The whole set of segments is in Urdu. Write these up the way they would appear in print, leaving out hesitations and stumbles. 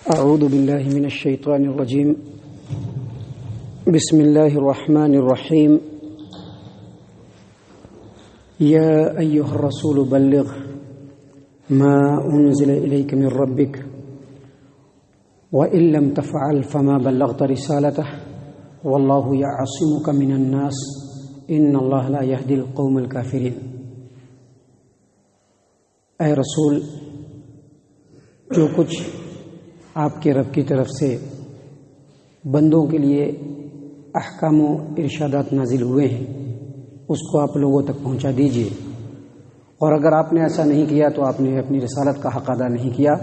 اعوذ باللہ من الشیطان الرجیم بسم اللہ الرحمن الرحیم یا ایہا الرسول بلغ ما انزل الیک من ربک وإن لم تفعل فما بلغت رسالته واللہ یعصمک من الناس ان اللہ لا یہدی القوم الکافرین۔ اے رسول، جو کچھ آپ کے رب کی طرف سے بندوں کے لیے احکام و ارشادات نازل ہوئے ہیں اس کو آپ لوگوں تک پہنچا دیجیے، اور اگر آپ نے ایسا نہیں کیا تو آپ نے اپنی رسالت کا حق ادا نہیں کیا،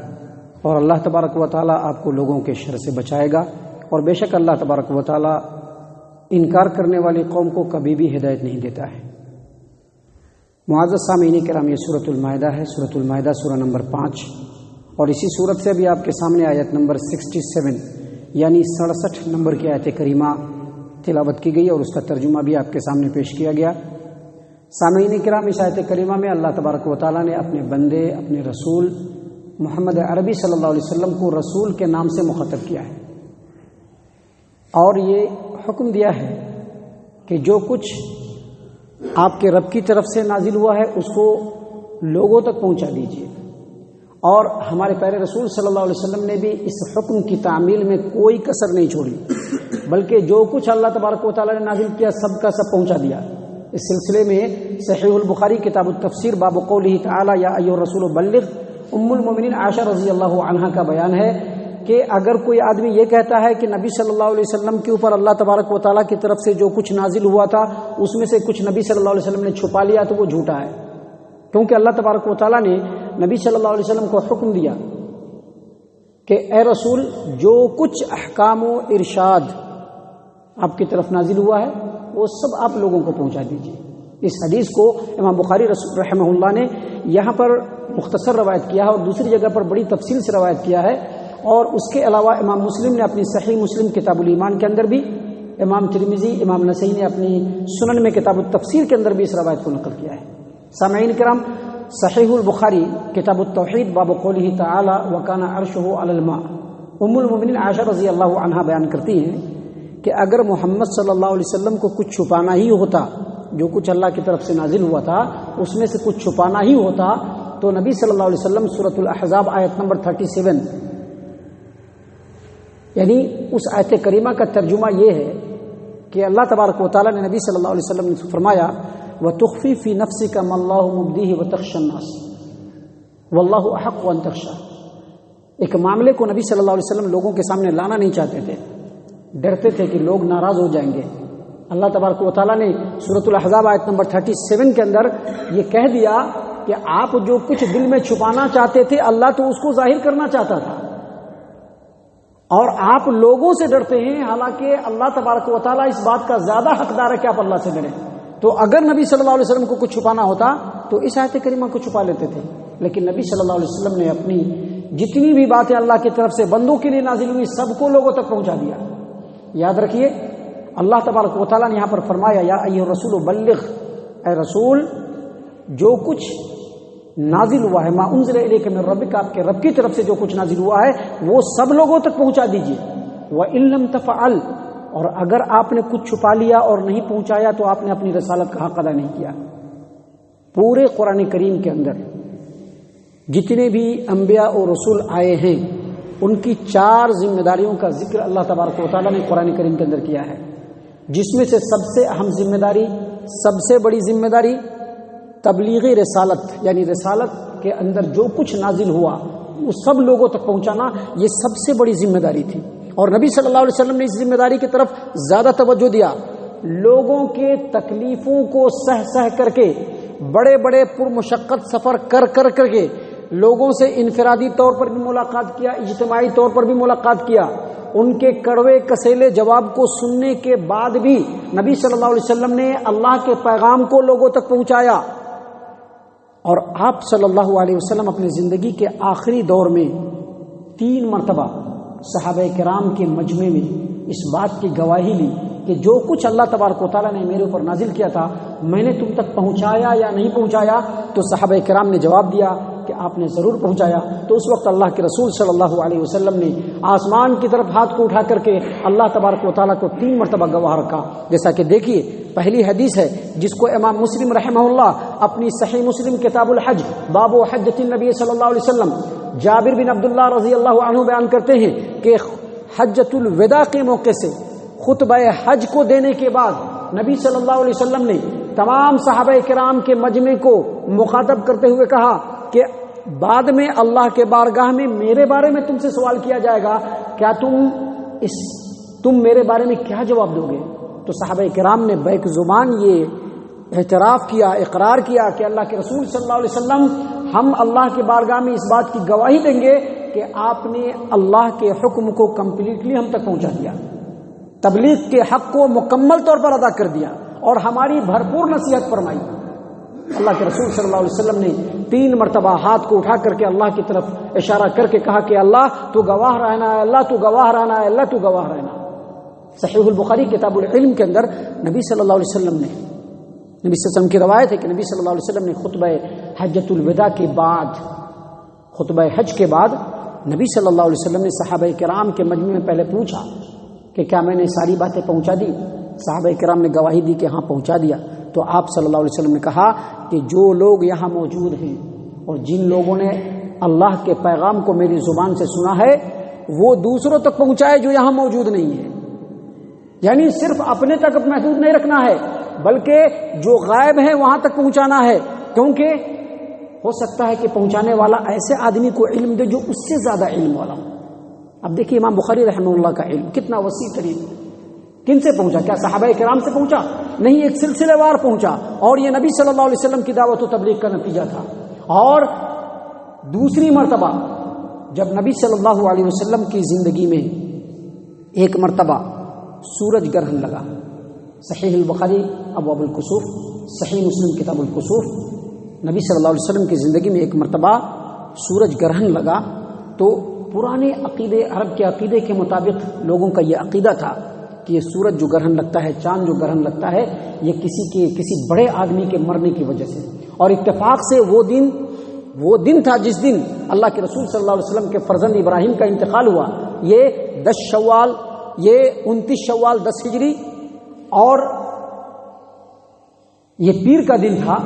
اور اللہ تبارک و تعالیٰ آپ کو لوگوں کے شر سے بچائے گا، اور بے شک اللہ تبارک و تعالیٰ انکار کرنے والی قوم کو کبھی بھی ہدایت نہیں دیتا ہے۔ معزز سامعین کرام، یہ سورۃ المائدہ ہے، سورۃ المائدہ سورہ نمبر 5، اور اسی صورت سے بھی آپ کے سامنے آیت نمبر 67 یعنی 67 نمبر کی آیت کریمہ تلاوت کی گئی، اور اس کا ترجمہ بھی آپ کے سامنے پیش کیا گیا۔ سامعین کرام، اس آیت کریمہ میں اللہ تبارک و تعالیٰ نے اپنے بندے، اپنے رسول محمد عربی صلی اللہ علیہ وسلم کو رسول کے نام سے مخاطب کیا ہے، اور یہ حکم دیا ہے کہ جو کچھ آپ کے رب کی طرف سے نازل ہوا ہے اس کو لوگوں تک پہنچا دیجیے۔ اور ہمارے پیارے رسول صلی اللہ علیہ وسلم نے بھی اس حکم کی تعمیل میں کوئی کسر نہیں چھوڑی، بلکہ جو کچھ اللہ تبارک و تعالیٰ نے نازل کیا سب کا سب پہنچا دیا۔ اس سلسلے میں صحیح البخاری کتاب التفسیر باب قولہ تعالی یا ایھا الرسول بلغ، ام المؤمنین عائشہ رضی اللہ عنہا کا بیان ہے کہ اگر کوئی آدمی یہ کہتا ہے کہ نبی صلی اللہ علیہ وسلم کے اوپر اللہ تبارک و تعالیٰ کی طرف سے جو کچھ نازل ہوا تھا اس میں سے کچھ نبی صلی اللہ علیہ وسلم نے چھپا لیا تو وہ جھوٹا ہے، کیونکہ اللہ تبارک و تعالیٰ نے نبی صلی اللہ علیہ وسلم کو حکم دیا کہ اے رسول، جو کچھ احکام و ارشاد آپ کی طرف نازل ہوا ہے وہ سب آپ لوگوں کو پہنچا دیجیے۔ اس حدیث کو امام بخاری رحمہ اللہ نے یہاں پر مختصر روایت کیا ہے، اور دوسری جگہ پر بڑی تفصیل سے روایت کیا ہے، اور اس کے علاوہ امام مسلم نے اپنی صحیح مسلم کتاب الایمان کے اندر بھی، امام ترمذی، امام نسائی نے اپنی سنن میں کتاب التفسیر کے اندر بھی اس روایت کو نقل کیا ہے۔ سامعین کرام، صحیح البخاری کتاب التوحید باب قولہ تعالی وکان عرشہ علی الماء، ام المؤمنین عائشہ رضی اللہ عنہا بیان کرتی ہیں کہ اگر محمد صلی اللہ علیہ وسلم کو کچھ چھپانا ہی ہوتا، جو کچھ اللہ کی طرف سے نازل ہوا تھا اس میں سے کچھ چھپانا ہی ہوتا تو نبی صلی اللہ علیہ وسلم سورۃ الاحزاب آیت نمبر 37 یعنی اس آیت کریمہ کا ترجمہ یہ ہے کہ اللہ تبارک و تعالیٰ نے نبی صلی اللہ علیہ وسلم نے فرمایا وَتُخْفِي فِي نَفْسِكَ مَا اللَّهُ مُبْدِيهِ وَتَخْشَى النَّاسَ وَاللَّهُ أَحَقُّ أَن تَخْشَى۔ ایک معاملے کو نبی صلی اللہ علیہ وسلم لوگوں کے سامنے لانا نہیں چاہتے تھے، ڈرتے تھے کہ لوگ ناراض ہو جائیں گے۔ اللہ تبارک و تعالیٰ نے سورۃ الاحزاب آیت نمبر 37 کے اندر یہ کہہ دیا کہ آپ جو کچھ دل میں چھپانا چاہتے تھے اللہ تو اس کو ظاہر کرنا چاہتا تھا، اور آپ لوگوں سے ڈرتے ہیں، حالانکہ اللہ تبارک و تعالیٰ اس بات کا زیادہ حقدار ہے کہ آپ اللہ سے ڈریں۔ تو اگر نبی صلی اللہ علیہ وسلم کو کچھ چھپانا ہوتا تو اس آیت کریمہ کو چھپا لیتے تھے، لیکن نبی صلی اللہ علیہ وسلم نے اپنی جتنی بھی باتیں اللہ کی طرف سے بندوں کے لیے نازل ہوئی سب کو لوگوں تک پہنچا دیا۔ یاد رکھیے، اللہ تبارک و تعالیٰ نے یہاں پر فرمایا یا ایھا الرسول بلغ، اے رسول جو کچھ نازل ہوا ہے، ما انزل الیک من ربک، آپ کے رب کی طرف سے جو کچھ نازل ہوا ہے وہ سب لوگوں تک پہنچا دیجیے۔ وَإِن لَّمْ تَفْعَلْ، اور اگر آپ نے کچھ چھپا لیا اور نہیں پہنچایا تو آپ نے اپنی رسالت کا حق ادا نہیں کیا۔ پورے قرآن کریم کے اندر جتنے بھی انبیاء اور رسول آئے ہیں ان کی 4 ذمہ داریوں کا ذکر اللہ تبارک و تعالیٰ نے قرآن کریم کے اندر کیا ہے، جس میں سے سب سے اہم ذمہ داری، سب سے بڑی ذمہ داری تبلیغ رسالت، یعنی رسالت کے اندر جو کچھ نازل ہوا وہ سب لوگوں تک پہنچانا، یہ سب سے بڑی ذمہ داری تھی۔ اور نبی صلی اللہ علیہ وسلم نے اس ذمہ داری کی طرف زیادہ توجہ دیا، لوگوں کے تکلیفوں کو سہ سہ کر کے، بڑے بڑے پرمشقت سفر کر کے لوگوں سے انفرادی طور پر بھی ملاقات کیا، اجتماعی طور پر بھی ملاقات کیا، ان کے کڑوے کسیلے جواب کو سننے کے بعد بھی نبی صلی اللہ علیہ وسلم نے اللہ کے پیغام کو لوگوں تک پہنچایا۔ اور آپ صلی اللہ علیہ وسلم اپنی زندگی کے آخری دور میں 3 مرتبہ صحابہ کرام کے مجمع میں اس بات کی گواہی لی کہ جو کچھ اللہ تبارک و تعالیٰ نے میرے اوپر نازل کیا تھا میں نے تم تک پہنچایا یا نہیں پہنچایا؟ تو صحابہ کرام نے جواب دیا کہ آپ نے ضرور پہنچایا۔ تو اس وقت اللہ کے رسول صلی اللہ علیہ وسلم نے آسمان کی طرف ہاتھ کو اٹھا کر کے اللہ تبارک و تعالیٰ کو 3 مرتبہ گواہ رکھا۔ جیسا کہ دیکھیے پہلی حدیث ہے جس کو امام مسلم رحمہ اللہ اپنی صحیح مسلم کتاب الحج باب حجۃ النبی صلی اللہ علیہ وسلم جابر بن عبداللہ رضی اللہ عنہ بیان کرتے ہیں کہ حجۃ الوداع کے موقع سے خطبہ حج کو دینے کے بعد نبی صلی اللہ علیہ وسلم نے تمام صحابہ کرام کے مجمع کو مخاطب کرتے ہوئے کہا کہ بعد میں اللہ کے بارگاہ میں میرے بارے میں تم سے سوال کیا جائے گا، کیا تم میرے بارے میں کیا جواب دو گے؟ تو صحابہ کرام نے بیک زبان یہ اعتراف کیا، اقرار کیا کہ اللہ کے رسول صلی اللہ علیہ وسلم ہم اللہ کے بارگاہ میں اس بات کی گواہی دیں گے کہ آپ نے اللہ کے حکم کو کمپلیٹلی ہم تک پہنچا دیا، تبلیغ کے حق کو مکمل طور پر ادا کر دیا اور ہماری بھرپور نصیحت فرمائی۔ اللہ کے رسول صلی اللہ علیہ وسلم نے 3 مرتبہ ہاتھ کو اٹھا کر کے اللہ کی طرف اشارہ کر کے کہا کہ اللہ تو گواہ رہنا ہے، اللہ تو گواہ رہنا ہے، اللہ تو گواہ رہنا۔ صحیح البخاری کتاب العلم کے اندر نبی صلی اللہ علیہ وسلم نے نبی صلی اللہ علیہ وسلم کی روایت ہے کہ نبی صلی اللہ علیہ وسلم نے خطبہ حجۃ الوداع کے بعد، خطبہ حج کے بعد نبی صلی اللہ علیہ وسلم نے صحابہ کرام کے مجمع میں پہلے پوچھا کہ کیا میں نے ساری باتیں پہنچا دی؟ صحابہ کرام نے گواہی دی کہ ہاں پہنچا دیا۔ تو آپ صلی اللہ علیہ وسلم نے کہا کہ جو لوگ یہاں موجود ہیں اور جن لوگوں نے اللہ کے پیغام کو میری زبان سے سنا ہے وہ دوسروں تک پہنچائے جو یہاں موجود نہیں ہے۔ یعنی صرف اپنے تک محدود نہیں رکھنا ہے بلکہ جو غائب ہے وہاں تک پہنچانا ہے، کیونکہ ہو سکتا ہے کہ پہنچانے والا ایسے آدمی کو علم دے جو اس سے زیادہ علم والا ہو۔ اب دیکھیے امام بخاری رحمہ اللہ کا علم کتنا وسیع ترین، کن سے پہنچا؟ کیا صحابہ کرام سے پہنچا؟ نہیں، ایک سلسلے وار پہنچا، اور یہ نبی صلی اللہ علیہ وسلم کی دعوت و تبلیغ کا نتیجہ تھا۔ اور دوسری مرتبہ جب نبی صلی اللہ علیہ وسلم کی زندگی میں ایک مرتبہ سورج گرہن لگا، صحیح البخاری ابواب الکسوف، صحیح مسلم کتاب الکسوف، نبی صلی اللہ علیہ وسلم کی زندگی میں ایک مرتبہ سورج گرہن لگا تو پرانے عقیدے، عرب کے عقیدے کے مطابق لوگوں کا یہ عقیدہ تھا کہ یہ سورج جو گرہن لگتا ہے، چاند جو گرہن لگتا ہے، یہ کسی بڑے آدمی کے مرنے کی وجہ سے، اور اتفاق سے وہ دن تھا جس دن اللہ کے رسول صلی اللہ علیہ وسلم کے فرزند ابراہیم کا انتقال ہوا۔ یہ 10 شوال، یہ 29 شوال 10 ہجری، اور یہ پیر کا دن تھا۔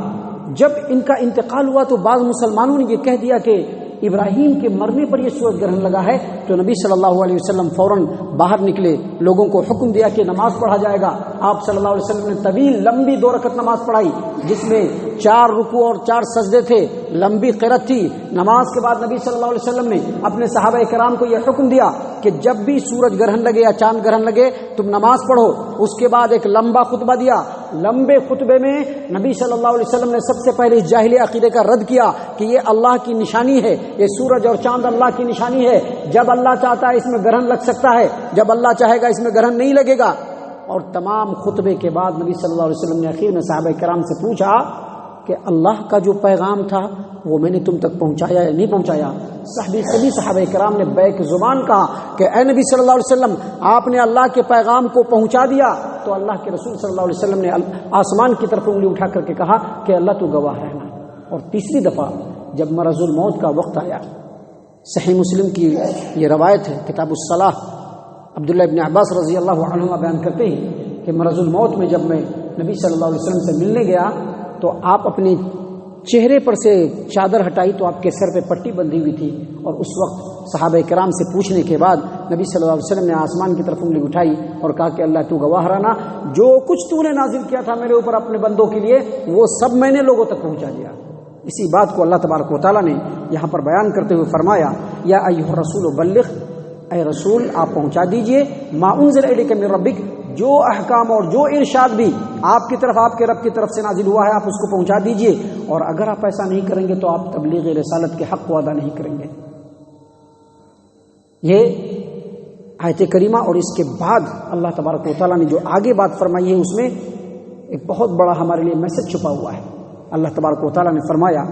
جب ان کا انتقال ہوا تو بعض مسلمانوں نے یہ کہہ دیا کہ ابراہیم کے مرنے پر یہ سورج گرہن لگا ہے، تو نبی صلی اللہ علیہ وسلم فوراً باہر نکلے، لوگوں کو حکم دیا کہ نماز پڑھا جائے گا۔ آپ صلی اللہ علیہ وسلم نے طویل لمبی 2 رکعت نماز پڑھائی جس میں 4 رکوع اور 4 سجدے تھے، لمبی قرات تھی۔ نماز کے بعد نبی صلی اللہ علیہ وسلم نے اپنے صحابہ کرام کو یہ حکم دیا کہ جب بھی سورج گرہن لگے یا چاند گرہن لگے تم نماز پڑھو۔ اس کے بعد ایک لمبا خطبہ دیا۔ لمبے خطبے میں نبی صلی اللہ علیہ وسلم نے سب سے پہلے اس جاہلی عقیدے کا رد کیا کہ یہ اللہ کی نشانی ہے، یہ سورج اور چاند اللہ کی نشانی ہے، جب اللہ چاہتا ہے اس میں گرہن لگ سکتا ہے، جب اللہ چاہے گا اس میں گرہن نہیں لگے گا۔ اور تمام خطبے کے بعد نبی صلی اللہ علیہ وسلم نے آخر میں صحابہ کرام سے پوچھا کہ اللہ کا جو پیغام تھا وہ میں نے تم تک پہنچایا یا نہیں پہنچایا؟ سبھی صحابہ کرام نے بیک زبان کہا کہ اے نبی صلی اللہ علیہ وسلم، آپ نے اللہ کے پیغام کو پہنچا دیا۔ تو اللہ کے رسول صلی اللہ علیہ وسلم نے آسمان کی طرف انگلی اٹھا کر کے کہا کہ اللہ تو گواہ رہنا۔ اور تیسری دفعہ جب مرض الموت کا وقت آیا، صحیح مسلم کی یہ روایت ہے کتاب الصلاح، عبداللہ ابن عباس رضی اللہ عنہما بیان کرتے ہیں کہ مرض الموت میں جب میں نبی صلی اللہ علیہ وسلم سے ملنے گیا تو آپ اپنے چہرے پر سے چادر ہٹائی تو آپ کے سر پہ پٹی بندھی ہوئی تھی، اور اس وقت صحابہ کرام سے پوچھنے کے بعد نبی صلی اللہ علیہ وسلم نے آسمان کی طرف انگلی اٹھائی اور کہا کہ اللہ تو گواہ رہنا، جو کچھ تو نے نازل کیا تھا میرے اوپر اپنے بندوں کے لیے وہ سب میں نے لوگوں تک پہنچا دیا۔ اسی بات کو اللہ تبارک و تعالیٰ نے یہاں پر بیان کرتے ہوئے فرمایا، یا ایھا الرسول بلغ، اے رسول آپ پہنچا دیجئے ما انزل الیک من ربک، جو احکام اور جو ارشاد بھی آپ کی طرف، آپ کے رب کی طرف سے نازل ہوا ہے آپ اس کو پہنچا دیجئے، اور اگر آپ ایسا نہیں کریں گے تو آپ تبلیغ رسالت کے حق کو ادا نہیں کریں گے۔ یہ آیت کریمہ، اور اس کے بعد اللہ تبارک و تعالیٰ نے جو آگے بات فرمائی ہے اس میں ایک بہت بڑا ہمارے لیے میسج چھپا ہوا ہے۔ اللہ تبارک و تعالیٰ نے فرمایا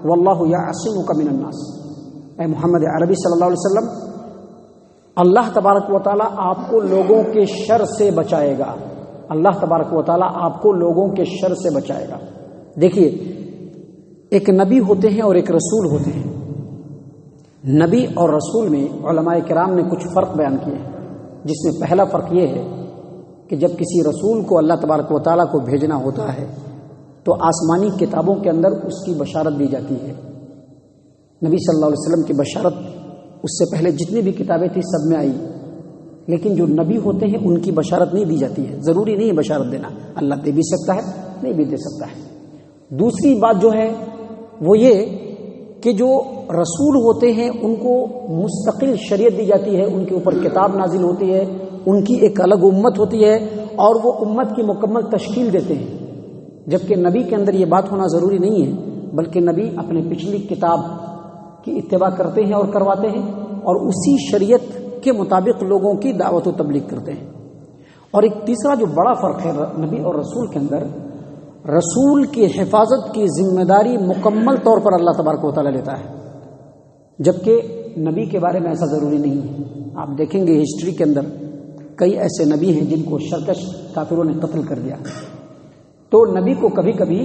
واللہ یعصمک من الناس، اے محمد عربی صلی اللہ علیہ وسلم، اللہ تبارک و تعالیٰ آپ کو لوگوں کے شر سے بچائے گا۔ اللہ تبارک و تعالیٰ آپ کو لوگوں کے شر سے بچائے گا۔ دیکھیے، ایک نبی ہوتے ہیں اور ایک رسول ہوتے ہیں۔ نبی اور رسول میں علماء کرام نے کچھ فرق بیان کیے ہیں، جس میں پہلا فرق یہ ہے کہ جب کسی رسول کو اللہ تبارک و تعالیٰ کو بھیجنا ہوتا ہے تو آسمانی کتابوں کے اندر اس کی بشارت دی جاتی ہے۔ نبی صلی اللہ علیہ وسلم کی بشارت اس سے پہلے جتنی بھی کتابیں تھیں سب میں آئی، لیکن جو نبی ہوتے ہیں ان کی بشارت نہیں دی جاتی ہے۔ ضروری نہیں ہے بشارت دینا، اللہ دے بھی سکتا ہے، نہیں بھی دے سکتا ہے۔ دوسری بات جو ہے وہ یہ کہ جو رسول ہوتے ہیں ان کو مستقل شریعت دی جاتی ہے، ان کے اوپر کتاب نازل ہوتی ہے، ان کی ایک الگ امت ہوتی ہے اور وہ امت کی مکمل تشکیل دیتے ہیں، جبکہ نبی کے اندر یہ بات ہونا ضروری نہیں ہے، بلکہ نبی اپنے پچھلی کتاب کی اتباع کرتے ہیں اور کرواتے ہیں اور اسی شریعت کے مطابق لوگوں کی دعوت و تبلیغ کرتے ہیں۔ اور ایک تیسرا جو بڑا فرق ہے نبی اور رسول کے اندر، رسول کی حفاظت کی ذمہ داری مکمل طور پر اللہ تبارک و تعالیٰ لیتا ہے، جبکہ نبی کے بارے میں ایسا ضروری نہیں ہے۔ آپ دیکھیں گے ہسٹری کے اندر کئی ایسے نبی ہیں جن کو شرکش کافروں نے قتل کر دیا، تو نبی کو کبھی کبھی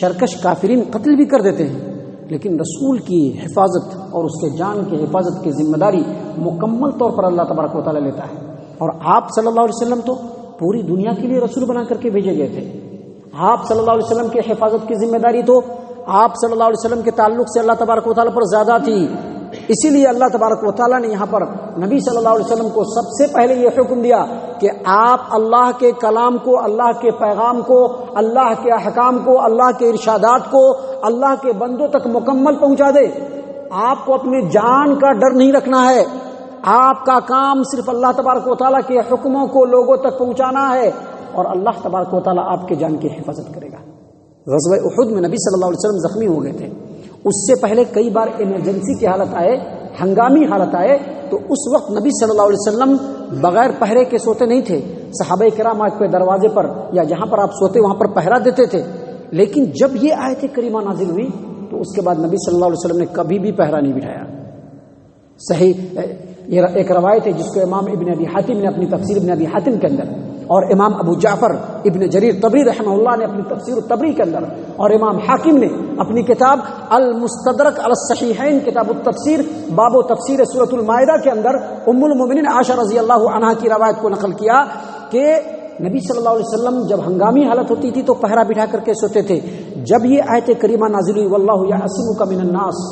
شرکش کافرین قتل بھی کر دیتے ہیں، لیکن رسول کی حفاظت اور اس کے جان کی حفاظت کی ذمہ داری مکمل طور پر اللہ تبارک و تعالیٰ لیتا ہے۔ اور آپ صلی اللہ علیہ وسلم تو پوری دنیا کے لیے رسول بنا کر کے بھیجے گئے تھے۔ آپ صلی اللہ علیہ وسلم کی حفاظت کی ذمہ داری تو آپ صلی اللہ علیہ وسلم کے تعلق سے اللہ تبارک و تعالیٰ پر زیادہ تھی، اسی لیے اللہ تبارک و تعالیٰ نے یہاں پر نبی صلی اللہ علیہ وسلم کو سب سے پہلے یہ حکم دیا کہ آپ اللہ کے کلام کو، اللہ کے پیغام کو، اللہ کے احکام کو، اللہ کے ارشادات کو اللہ کے بندوں تک مکمل پہنچا دے۔ آپ کو اپنی جان کا ڈر نہیں رکھنا ہے، آپ کا کام صرف اللہ تبارک و تعالیٰ کے حکموں کو لوگوں تک پہنچانا ہے، اور اللہ تبارک و تعالیٰ آپ کے جان کی حفاظت کرے گا۔ غزوہ احد میں نبی صلی اللہ علیہ وسلم زخمی ہو گئے تھے، اس سے پہلے کئی بار ایمرجنسی کی حالت آئے، ہنگامی حالت آئے، تو اس وقت نبی صلی اللہ علیہ وسلم بغیر پہرے کے سوتے نہیں تھے۔ صحابہ کرام آپ کے دروازے پر یا جہاں پر آپ سوتے وہاں پر پہرا دیتے تھے، لیکن جب یہ آیت کریمہ نازل ہوئی تو اس کے بعد نبی صلی اللہ علیہ وسلم نے کبھی بھی پہرا نہیں بٹھایا۔ صحیح یہ ایک روایت ہے جس کو امام ابن ابی حاتم نے اپنی تفسیر ابن ابی حاتم کے اندر، اور امام ابو جعفر ابن جریر طبری رحمہ اللہ نے اپنی تفسیر الطبری کے اندر، اور امام حاکم نے اپنی کتاب المستدرک علی الصحیحین کتاب التفسیر باب و تفسیر سورۃ المائدہ کے اندر ام المؤمنین عائشہ رضی اللہ عنہا کی روایت کو نقل کیا کہ نبی صلی اللہ علیہ وسلم جب ہنگامی حالت ہوتی تھی تو پہرا بٹھا کر کے سوتے تھے۔ جب یہ آیت کریمہ نازل ہوئی واللہ یعصمک من الناس،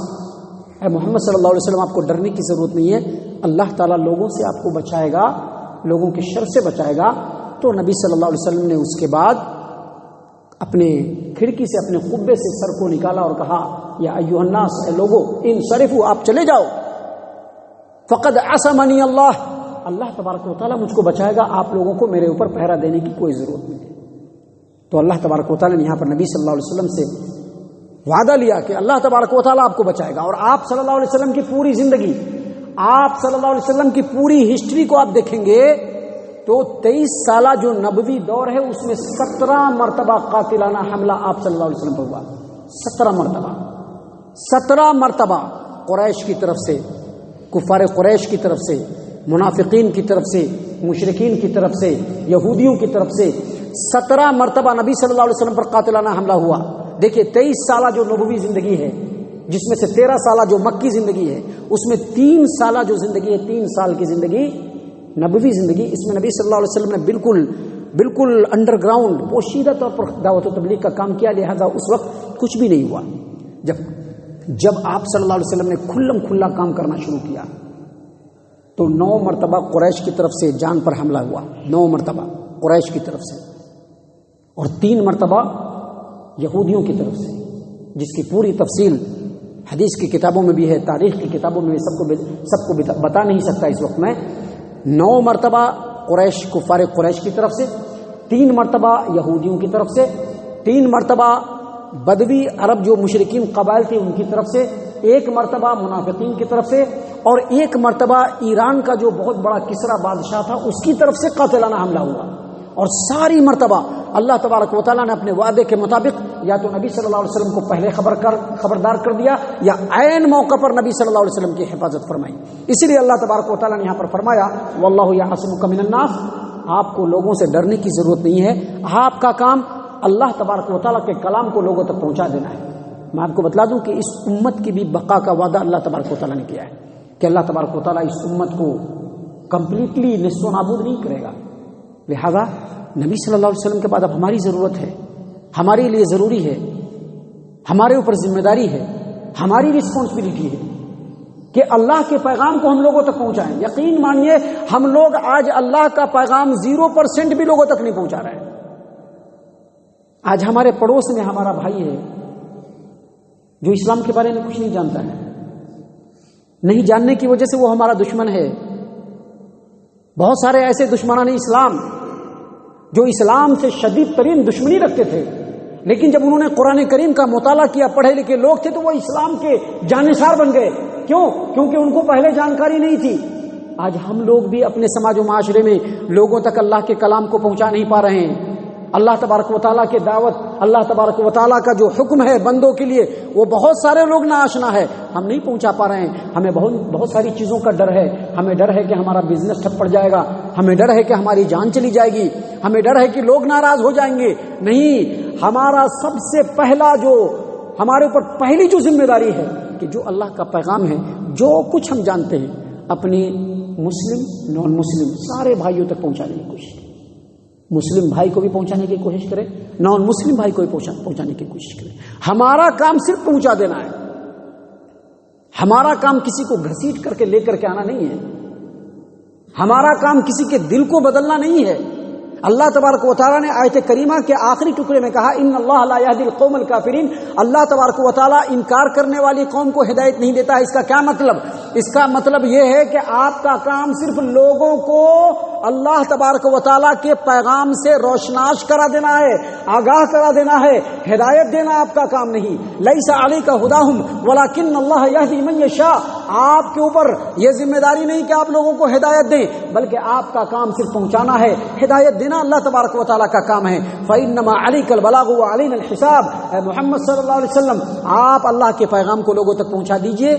اے محمد صلی اللہ علیہ وسلم آپ کو ڈرنے کی ضرورت نہیں ہے، اللہ تعالیٰ لوگوں سے آپ کو بچائے گا، لوگوں کے شر سے بچائے گا، تو نبی صلی اللہ علیہ وسلم نے اس کے بعد اپنے کھڑکی سے اپنے قبے سے سر کو نکالا اور کہا یا ایھا الناس، اے لوگو انصرفوا، آپ چلے جاؤ، فقد عصمنی اللہ، اللہ تبارک و تعالیٰ مجھ کو بچائے گا، آپ لوگوں کو میرے اوپر پہرا دینے کی کوئی ضرورت نہیں ہے۔ تو اللہ تبارک و تعالیٰ نے یہاں پر نبی صلی اللہ علیہ وسلم سے وعدہ لیا کہ اللہ تبارک و تعالیٰ آپ کو بچائے گا۔ اور آپ صلی اللہ علیہ وسلم کی پوری زندگی، آپ صلی اللہ علیہ وسلم کی پوری ہسٹری کو آپ دیکھیں گے تو 23 سالہ جو نبوی دور ہے اس میں 17 مرتبہ قاتلانہ حملہ آپ صلی اللہ علیہ وسلم پر ہوا۔ 17 مرتبہ قریش کی طرف سے، کفار قریش کی طرف سے، منافقین کی طرف سے، مشرکین کی طرف سے، یہودیوں کی طرف سے 17 مرتبہ نبی صلی اللہ علیہ وسلم پر قاتلانہ حملہ ہوا۔ دیکھیے 23 سالہ جو نبوی زندگی ہے، جس میں سے 13 سالہ جو مکی زندگی ہے، اس میں 3 سالہ جو زندگی ہے، 3 سال کی زندگی نبوی زندگی، اس میں نبی صلی اللہ علیہ وسلم نے بالکل انڈر گراؤنڈ پوشیدہ طور پر دعوت و تبلیغ کا کام کیا، لہذا اس وقت کچھ بھی نہیں ہوا۔ جب آپ صلی اللہ علیہ وسلم نے کھلم کھلا کام کرنا شروع کیا تو 9 مرتبہ قریش کی طرف سے جان پر حملہ ہوا، 9 مرتبہ قریش کی طرف سے، اور 3 مرتبہ یہودیوں کی طرف سے، جس کی پوری تفصیل حدیث کی کتابوں میں بھی ہے، تاریخ کی کتابوں میں سب کو بتا نہیں سکتا اس وقت میں۔ 9 مرتبہ قریش کفار قریش کی طرف سے، 3 مرتبہ یہودیوں کی طرف سے، 3 مرتبہ بدوی عرب جو مشرکین قبائل تھے ان کی طرف سے، 1 مرتبہ منافقین کی طرف سے، اور 1 مرتبہ ایران کا جو بہت بڑا کسرا بادشاہ تھا اس کی طرف سے قاتلانہ حملہ ہوا۔ اور ساری مرتبہ اللہ تبارک و تعالیٰ نے اپنے وعدے کے مطابق یا تو نبی صلی اللہ علیہ وسلم کو پہلے خبردار کر دیا، یا عین موقع پر نبی صلی اللہ علیہ وسلم کی حفاظت فرمائی۔ اسی لیے اللہ تبارک و تعالیٰ نے یہاں پر فرمایا واللہ یعصمک من الناس، آپ کو لوگوں سے ڈرنے کی ضرورت نہیں ہے، آپ کا کام اللہ تبارک و تعالیٰ کے کلام کو لوگوں تک پہنچا دینا ہے۔ میں آپ کو بتلا دوں کہ اس امت کی بھی بقا کا وعدہ اللہ تبارک و تعالیٰ نے کیا ہے کہ اللہ تبارک و تعالیٰ اس امت کو کمپلیٹلی نصف و نابود نہیں کرے گا. لہذا نبی صلی اللہ علیہ وسلم کے بعد اب ہماری ضرورت ہے، ہمارے لیے ضروری ہے، ہمارے اوپر ذمہ داری ہے، ہماری رسپانسبلٹی ہے کہ اللہ کے پیغام کو ہم لوگوں تک پہنچائیں. یقین مانیے ہم لوگ آج اللہ کا پیغام 0% بھی لوگوں تک نہیں پہنچا رہے ہیں. آج ہمارے پڑوس میں ہمارا بھائی ہے جو اسلام کے بارے میں کچھ نہیں جانتا ہے، نہیں جاننے کی وجہ سے وہ ہمارا دشمن ہے. بہت سارے ایسے دشمنان اسلام جو اسلام سے شدید ترین دشمنی رکھتے تھے، لیکن جب انہوں نے قرآن کریم کا مطالعہ کیا، پڑھے لکھے لوگ تھے تو وہ اسلام کے جانشار بن گئے. کیوں؟ کیونکہ ان کو پہلے جانکاری نہیں تھی. آج ہم لوگ بھی اپنے سماج و معاشرے میں لوگوں تک اللہ کے کلام کو پہنچا نہیں پا رہے ہیں. اللہ تبارک و تعالیٰ کے دعوت، اللہ تبارک و تعالیٰ کا جو حکم ہے بندوں کے لیے، وہ بہت سارے لوگ ناآشنا ہے، ہم نہیں پہنچا پا رہے ہیں. ہمیں بہت ساری چیزوں کا ڈر ہے. ہمیں ڈر ہے کہ ہمارا بزنس ٹھپ پڑ جائے گا، ہمیں ڈر ہے کہ ہماری جان چلی جائے گی، ہمیں ڈر ہے کہ لوگ ناراض ہو جائیں گے. نہیں، ہمارا سب سے پہلا جو ہمارے اوپر پہلی جو ذمہ داری ہے کہ جو اللہ کا پیغام ہے، جو کچھ ہم جانتے ہیں، اپنے مسلم نان مسلم سارے بھائیوں تک پہنچانے کی کوشش کریں. مسلم بھائی کو بھی پہنچانے کی کوشش کریں، نان مسلم بھائی کو بھی پہنچانے کی کوشش کریں. ہمارا کام صرف پہنچا دینا ہے. ہمارا کام کسی کو گھسیٹ کر کے لے کر کے آنا نہیں ہے. ہمارا کام کسی کے دل کو بدلنا نہیں ہے. اللہ تبارک و تعالیٰ نے آیت کریمہ کے آخری ٹکڑے میں کہا ان اللہ لا یہدی القوم الکافرین. اللہ تبارک و تعالیٰ انکار کرنے والی قوم کو ہدایت نہیں دیتا ہے. اس کا کیا مطلب؟ اس کا مطلب یہ ہے کہ آپ کا کام صرف لوگوں کو اللہ تبارک و تعالیٰ کے پیغام سے روشناش کرا دینا ہے، آگاہ کرا دینا ہے، ہدایت دینا آپ کا کام نہیں. لیس علیک ھداھم ولکن اللہ یہدی من یشاء. آپ کے اوپر یہ ذمہ داری نہیں کہ آپ لوگوں کو ہدایت دیں، بلکہ آپ کا کام صرف پہنچانا ہے. ہدایت دینا اللہ تبارک و تعالیٰ کا کام ہے. فإنما علیک البلاغ وعلینا الحساب. اے محمد صلی اللہ علیہ وسلم، آپ اللہ کے پیغام کو لوگوں تک پہنچا دیجئے.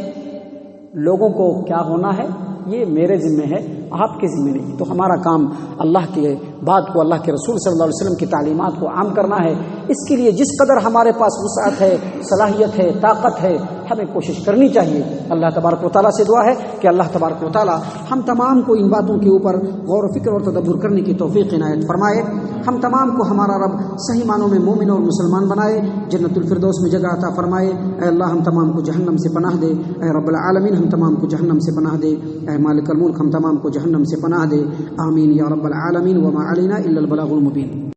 لوگوں کو کیا ہونا ہے یہ میرے ذمہ ہے، آپ کے ذمہ نہیں. تو ہمارا کام اللہ کے بات کو، اللہ کے رسول صلی اللہ علیہ وسلم کی تعلیمات کو عام کرنا ہے. اس کے لیے جس قدر ہمارے پاس وسعت ہے، صلاحیت ہے، طاقت ہے، ہمیں کوشش کرنی چاہیے. اللہ تبارک و تعالیٰ سے دعا ہے کہ اللہ تبارک و تعالیٰ ہم تمام کو ان باتوں کے اوپر غور و فکر اور تدبر کرنے کی توفیق عنایت فرمائے. ہم تمام کو ہمارا رب صحیح معنوں میں مومن اور مسلمان بنائے، جنت الفردوس میں جگہ عطا فرمائے. اے اللہ ہم تمام کو جہنم سے پناہ دے. اے رب العالمین ہم تمام کو جہنم سے پناہ دے. اے مالک الملک ہم تمام کو جہنم سے پناہ دے. آمین یا رب العالمین. وما علینا الا البلاغ المبین.